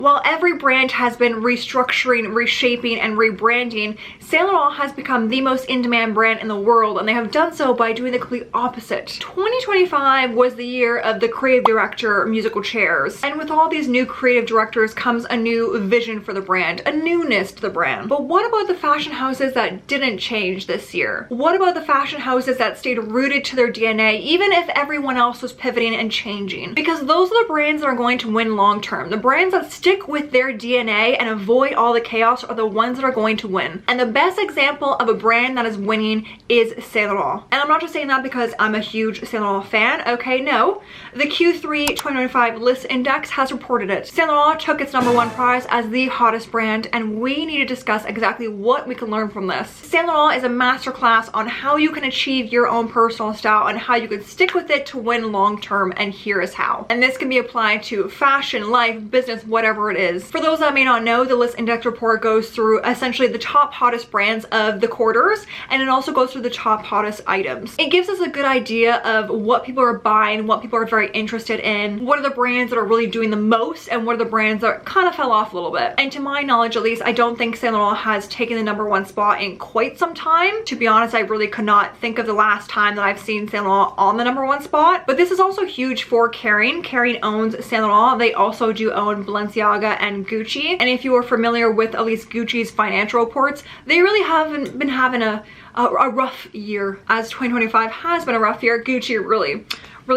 While every brand has been restructuring, reshaping, and rebranding, Saint Laurent has become the most in-demand brand in the world, and they have done so by doing the complete opposite. 2025 was the year of the creative director musical chairs, and with all these new creative directors comes a new vision for the brand, a newness to the brand. But what about the fashion houses that didn't change this year? What about the fashion houses that stayed rooted to their DNA even if everyone else was pivoting and changing? Because those are the brands that are going to win long term. The brands that stick with their DNA and avoid all the chaos are the ones that are going to win. And the best example of a brand that is winning is Saint Laurent. And I'm not just saying that because I'm a huge Saint Laurent fan, okay, no. The Q3 2025 Lyst Index has reported it. Saint Laurent took its #1 prize as the hottest brand, and we need to discuss exactly what we can learn from this. Saint Laurent is a masterclass on how you can achieve your own personal style and how you can stick with it to win long term, and here is how. And this can be applied to fashion, life, business, whatever it is. For those that may not know, the Lyst Index report goes through essentially the top hottest brands of the quarters, and it also goes through the top hottest items. It gives us a good idea of what people are buying, what people are very interested in, what are the brands that are really doing the most, and what are the brands that kind of fell off a little bit. And to my knowledge, at least, I don't think Saint Laurent has taken the #1 spot in quite some time. To be honest, I really could not think of the last time that I've seen Saint Laurent on the #1 spot. But this is also huge for Kering. Kering owns Saint Laurent. They also do own Balenciaga and Gucci. And if you are familiar with at least Gucci's financial reports, they really haven't been having a rough year. As 2025 has been a rough year, Gucci really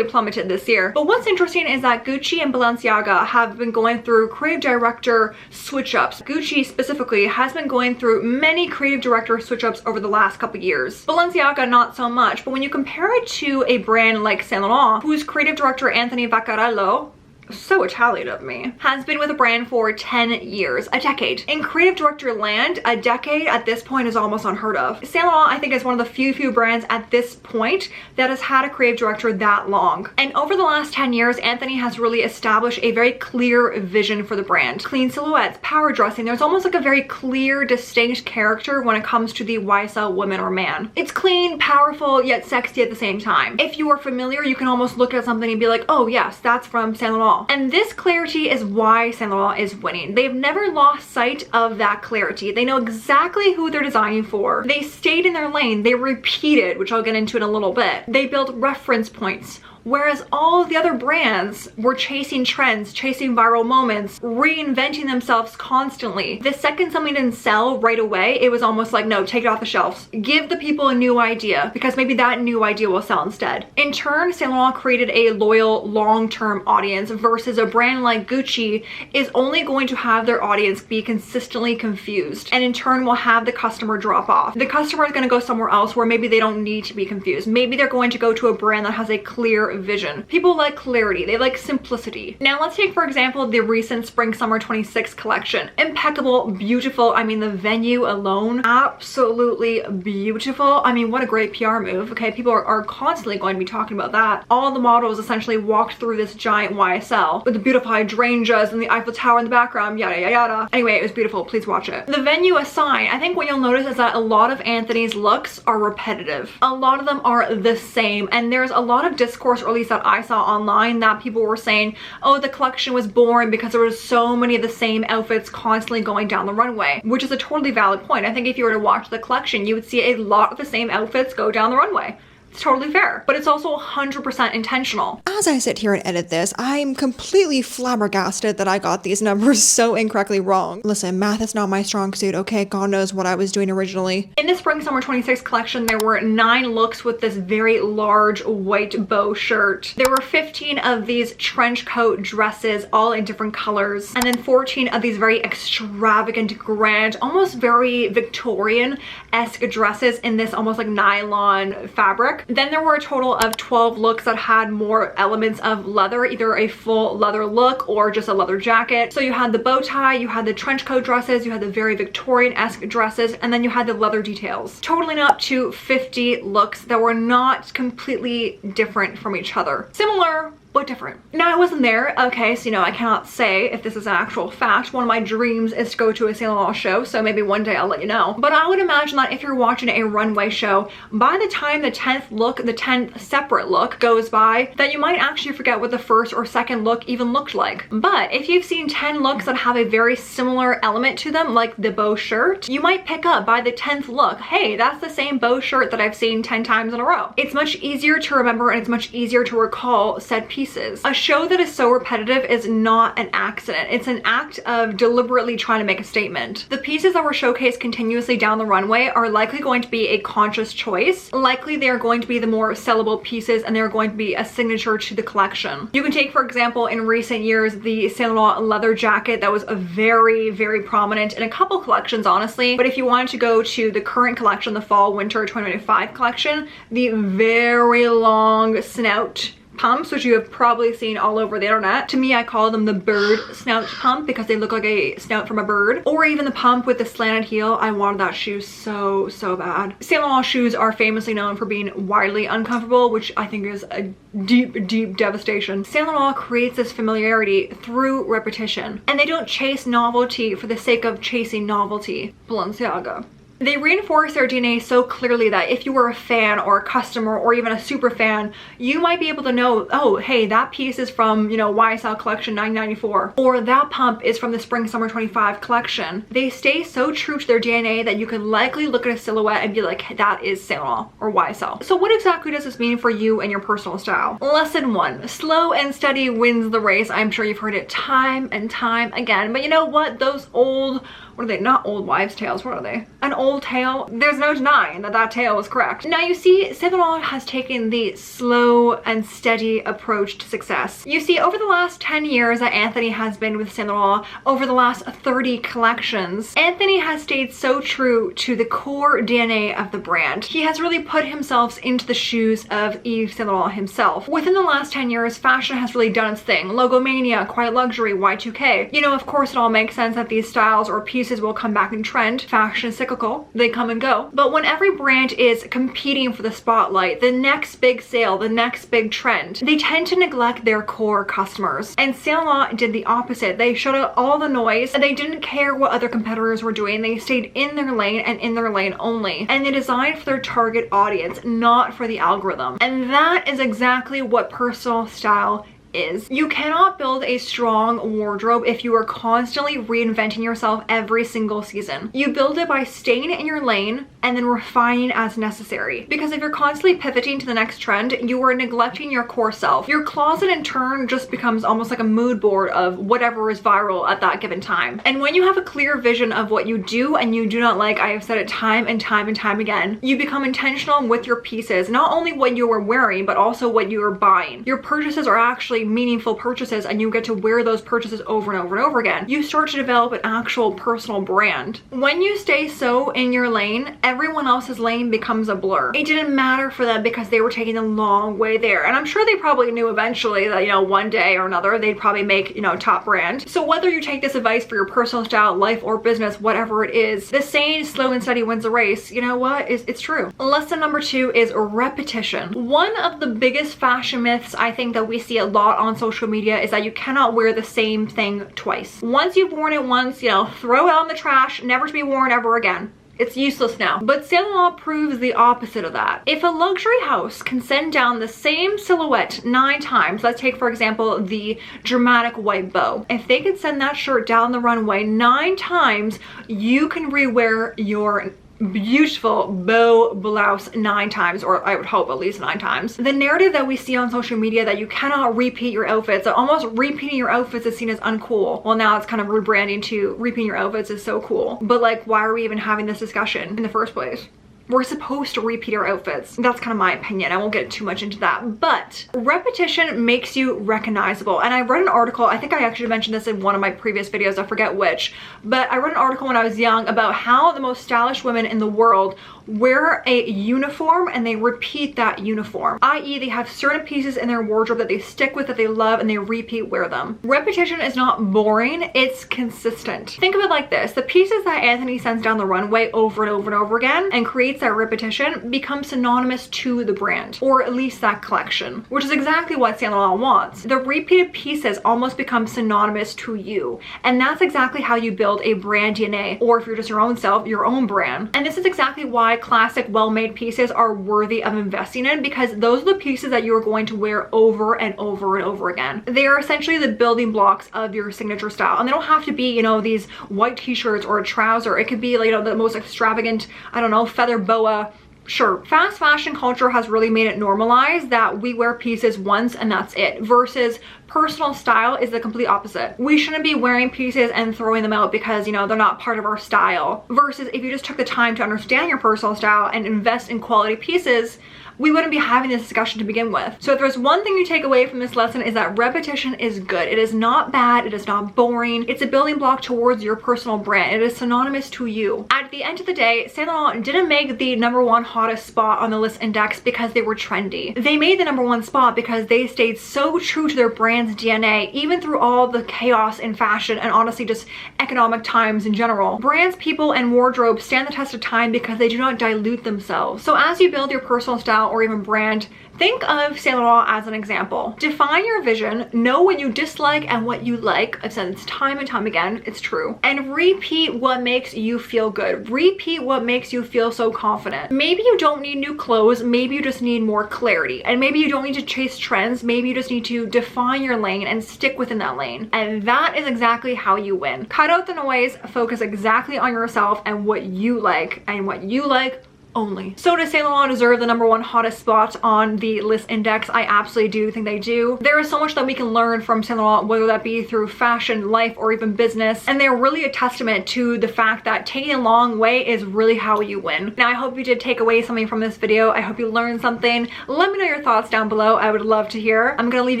plummeted this year. But what's interesting is that Gucci and Balenciaga have been going through creative director switch ups. Gucci specifically has been going through many creative director switch ups over the last couple years. Balenciaga not so much, but when you compare it to a brand like Saint Laurent, whose creative director Anthony Vaccarello, so Italian of me, has been with a brand for 10 years, a decade. In creative director land, a decade at this point is almost unheard of. Saint Laurent, I think, is one of the few brands at this point that has had a creative director that long. And over the last 10 years, Anthony has really established a very clear vision for the brand. Clean silhouettes, power dressing, there's almost like a very clear, distinct character when it comes to the YSL woman or man. It's clean, powerful, yet sexy at the same time. If you are familiar, you can almost look at something and be like, oh yes, that's from Saint Laurent. And this clarity is why Saint Laurent is winning. They've never lost sight of that clarity. They know exactly who they're designing for. They stayed in their lane. They repeated, which I'll get into in a little bit. They built reference points. Whereas all of the other brands were chasing trends, chasing viral moments, reinventing themselves constantly. The second something didn't sell right away, it was almost like, no, take it off the shelves. Give the people a new idea, because maybe that new idea will sell instead. In turn, Saint Laurent created a loyal, long-term audience versus a brand like Gucci is only going to have their audience be consistently confused, and in turn will have the customer drop off. The customer is going to go somewhere else where maybe they don't need to be confused. Maybe they're going to go to a brand that has a clear vision. People like clarity, they like simplicity. Now let's take for example the recent spring summer 26 collection. Impeccable, beautiful. I mean, the venue alone, absolutely beautiful. I mean, what a great PR move. Okay, people are constantly going to be talking about that. All the models essentially walked through this giant YSL with the beautiful hydrangeas and the Eiffel Tower in the background, yada yada yada. Anyway, it was beautiful. Please watch it. The venue aside, I think what you'll notice is that a lot of Anthony's looks are repetitive. A lot of them are the same, and there's a lot of discourse, or at least that I saw online, that people were saying, oh, the collection was boring because there was so many of the same outfits constantly going down the runway, which is a totally valid point. I think if you were to watch the collection, you would see a lot of the same outfits go down the runway. It's totally fair, but it's also 100% intentional. As I sit here and edit this, I'm completely flabbergasted that I got these numbers so incorrectly wrong. Listen, math is not my strong suit, okay? God knows what I was doing originally. In the spring summer 26 collection, there were 9 looks with this very large white bow shirt. There were 15 of these trench coat dresses, all in different colors, and then 14 of these very extravagant, grand, almost very Victorian-esque dresses in this almost like nylon fabric. Then there were a total of 12 looks that had more elements of leather, either a full leather look or just a leather jacket. So you had the bow tie, you had the trench coat dresses, you had the very Victorian-esque dresses, and then you had the leather details, totaling up to 50 looks that were not completely different from each other. Similar, but different. Now, I wasn't there, okay, so I cannot say if this is an actual fact. One of my dreams is to go to a Saint Laurent show, so maybe one day I'll let you know. But I would imagine that if you're watching a runway show, by the time the 10th separate look goes by, that you might actually forget what the first or second look even looked like. But if you've seen 10 looks that have a very similar element to them, like the bow shirt, you might pick up by the 10th look, hey, that's the same bow shirt that I've seen 10 times in a row. It's much easier to remember and it's much easier to recall said pieces. A show that is so repetitive is not an accident. It's an act of deliberately trying to make a statement. The pieces that were showcased continuously down the runway are likely going to be a conscious choice. Likely they are going to be the more sellable pieces and they're going to be a signature to the collection. You can take, for example, in recent years, the Saint Laurent leather jacket that was a very prominent in a couple collections, honestly. But if you wanted to go to the current collection, the fall winter 2025 collection, the very long snout pumps, which you have probably seen all over the internet. To me, I call them the bird snout pump because they look like a snout from a bird. Or even the pump with the slanted heel. I wanted that shoe so bad. Saint Laurent shoes are famously known for being wildly uncomfortable, which I think is a deep devastation. Saint Laurent creates this familiarity through repetition, and they don't chase novelty for the sake of chasing novelty. Balenciaga. They reinforce their DNA so clearly that if you were a fan or a customer or even a super fan, you might be able to know, oh, hey, that piece is from, YSL collection 994, or that pump is from the spring summer 25 collection. They stay so true to their DNA that you can likely look at a silhouette and be like, that is Saint Laurent or YSL. So what exactly does this mean for you and your personal style? Lesson 1, slow and steady wins the race. I'm sure you've heard it time and time again, but you know what? Those old, what are they? Not old wives' tales, what are they? An old tale? There's no denying that that tale is correct. Now you see, Saint Laurent has taken the slow and steady approach to success. You see, over the last 10 years that Anthony has been with Saint Laurent, over the last 30 collections, Anthony has stayed so true to the core DNA of the brand. He has really put himself into the shoes of Yves Saint Laurent himself. Within the last 10 years, fashion has really done its thing. Logomania, quiet luxury, Y2K. Of course it all makes sense that these styles or pieces will come back in trend. Fashion is cyclical. They come and go. But when every brand is competing for the spotlight, the next big sale, the next big trend, they tend to neglect their core customers. And Saint Laurent did the opposite. They shut out all the noise and they didn't care what other competitors were doing. They stayed in their lane and in their lane only. And they designed for their target audience, not for the algorithm. And that is exactly what personal style is. You cannot build a strong wardrobe if you are constantly reinventing yourself every single season. You build it by staying in your lane and then refining as necessary. Because if you're constantly pivoting to the next trend, you are neglecting your core self. Your closet in turn just becomes almost like a mood board of whatever is viral at that given time. And when you have a clear vision of what you do and you do not like, I have said it time and time again, you become intentional with your pieces, not only what you are wearing, but also what you are buying. Your purchases are actually meaningful purchases and you get to wear those purchases over and over again. You start to develop an actual personal brand. When you stay so in your lane, everyone else's lane becomes a blur. It didn't matter for them because they were taking the long way there. And I'm sure they probably knew eventually that, one day or another, they'd probably make, top brand. So whether you take this advice for your personal style, life, or business, whatever it is, the saying slow and steady wins the race, you know what? It's true. Lesson number 2 is repetition. One of the biggest fashion myths I think that we see a lot on social media is that you cannot wear the same thing twice. Once you've worn it once, throw it out in the trash, never to be worn ever again. It's useless now. But Saint Laurent proves the opposite of that. If a luxury house can send down the same silhouette 9 times, let's take for example the dramatic white bow. If they can send that shirt down the runway 9 times, you can rewear your beautiful bow blouse 9 times, or I would hope at least 9 times. The narrative that we see on social media that you cannot repeat your outfits, that almost repeating your outfits is seen as uncool. Well, now it's kind of rebranding to repeating your outfits is so cool. But like, why are we even having this discussion in the first place? We're supposed to repeat our outfits. That's kind of my opinion. I won't get too much into that. But repetition makes you recognizable. And I read an article, I think I actually mentioned this in one of my previous videos, I forget which, but I read an article when I was young about how the most stylish women in the world wear a uniform and they repeat that uniform, i.e. they have certain pieces in their wardrobe that they stick with, that they love, and they repeat wear them. Repetition is not boring, it's consistent. Think of it like this: the pieces that Anthony sends down the runway over and over and over again and creates creates that repetition becomes synonymous to the brand, or at least that collection, which is exactly what Saint Laurent wants. The repeated pieces almost become synonymous to you, and that's exactly how you build a brand DNA, or if you're just your own self, your own brand. And this is exactly why classic, well-made pieces are worthy of investing in, because those are the pieces that you are going to wear over and over and over again. They are essentially the building blocks of your signature style, and they don't have to be, you know, these white t-shirts or a trouser. It could be, like, you know, the most extravagant, I don't know, feather boa shirt. Fast fashion culture has really made it normalized that we wear pieces once and that's it, versus personal style is the complete opposite. We shouldn't be wearing pieces and throwing them out because, you know, they're not part of our style, versus if you just took the time to understand your personal style and invest in quality pieces, we wouldn't be having this discussion to begin with. So if there's one thing you take away from this lesson, is that repetition is good. It is not bad. It is not boring. It's a building block towards your personal brand. It is synonymous to you. At the end of the day, Saint Laurent didn't make the #1 hottest spot on the list index because they were trendy. They made the #1 spot because they stayed so true to their brand's DNA, even through all the chaos in fashion and honestly just economic times in general. Brands, people, and wardrobes stand the test of time because they do not dilute themselves. So as you build your personal style or even brand, think of Saint Laurent as an example. Define your vision, know what you dislike and what you like. I've said this time and time again, it's true. And repeat what makes you feel good. Repeat what makes you feel so confident. Maybe you don't need new clothes, maybe you just need more clarity. And maybe you don't need to chase trends, maybe you just need to define your lane and stick within that lane. And that is exactly how you win. Cut out the noise, focus exactly on yourself and what you like, and what you like only. So does Saint Laurent deserve the #1 hottest spot on the list index? I absolutely do think they do. There is so much that we can learn from Saint Laurent, whether that be through fashion, life, or even business, and they're really a testament to the fact that taking a long way is really how you win. Now I hope you did take away something from this video. I hope you learned something. Let me know your thoughts down below. I would love to hear. I'm gonna leave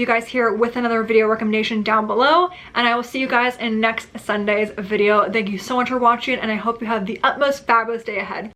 you guys here with another video recommendation down below, and I will see you guys in next Sunday's video. Thank you so much for watching, and I hope you have the utmost fabulous day ahead.